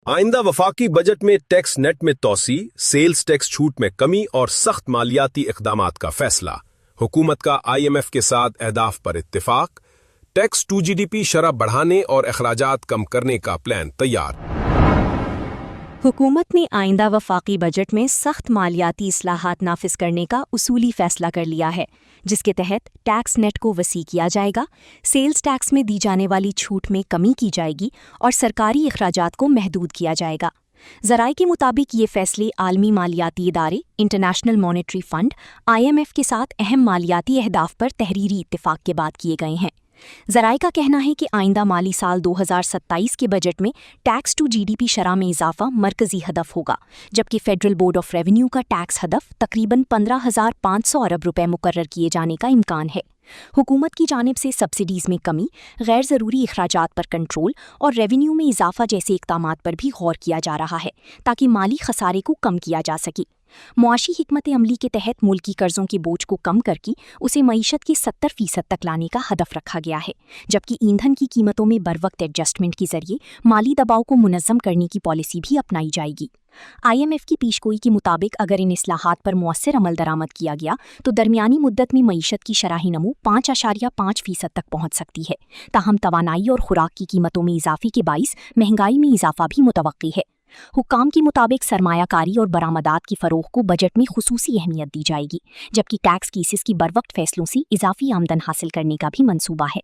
आइंदा वफाकी बजट में टैक्स नेट में तोसी, सेल्स टैक्स छूट में कमी और सख्त मालियाती इक़दामात का फैसला। हुकूमत का IMF के साथ अहदाफ पर इत्तिफाक। टैक्स टू GDP शरह बढ़ाने और अखराजात कम करने का प्लान तैयार। हुकूमत ने आइंदा वफाकी बजट में सख्त मालियाती इस्लाहात नाफिज करने का उसूली फैसला कर लिया है, जिसके तहत टैक्स नेट को वसी किया जाएगा, सेल्स टैक्स में दी जाने वाली छूट में कमी की जाएगी और सरकारी अखराजात को महदूद किया जाएगा। ज़राए के मुताबिक ये फैसले आलमी मालियाती इदारे, इंटरनेशनल मॉनेटरी फंड IMF के साथ अहम मालियाती अहदाफ पर तहरीरी इत्तिफाक के बाद किए गए हैं। ज़राए का कहना है कि आइंदा माली साल 2027 के बजट में टैक्स टू GDP शरह में इजाफा मरकजी हदफ होगा, जबकि फेडरल बोर्ड ऑफ रेवेन्यू का टैक्स हदफ तकरीबन 15,500 अरब रुपए मुकर्रर किए जाने का इम्कान है। हुकूमत की जानिब से सब्सिडीज़ में कमी, गैर ज़रूरी अखराजात पर कंट्रोल और रेवेन्यू में इजाफा जैसे इक़दामात पर भी गौर किया जा रहा है, ताकि माली खसारे को कम किया जा सके। मुआशी हिकमत अमली के तहत मुल्की कर्ज़ों के बोझ को कम करके उसे मईशत के 70% तक लाने का हदफ रखा गया है, जबकि ईंधन की कीमतों में बरवक्त एडजस्टमेंट के जरिए माली दबाव को मुनज़्ज़म करने की पॉलिसी भी अपनाई जाएगी। IMF की पेशगोई के मुताबिक अगर इन इस्लाहात पर मुअस्सर अमल दरामद किया गया तो दरमियानी मुद्दत में मईशत की शराही नमू 5.5% तक पहुंच सकती है। ताहम तवानाई और खुराक की कीमतों में इजाफे के बाइस महंगाई में इजाफा भी मुतवक्की है। हुक्काम के मुताबिक सरमायाकारी और बरामदात की फ़रोग़ को बजट में खुसूसी अहमियत दी जाएगी, जबकि टैक्स केसेस की बरवक्त फैसलों से इजाफी आमदन हासिल करने का भी मंसूबा है।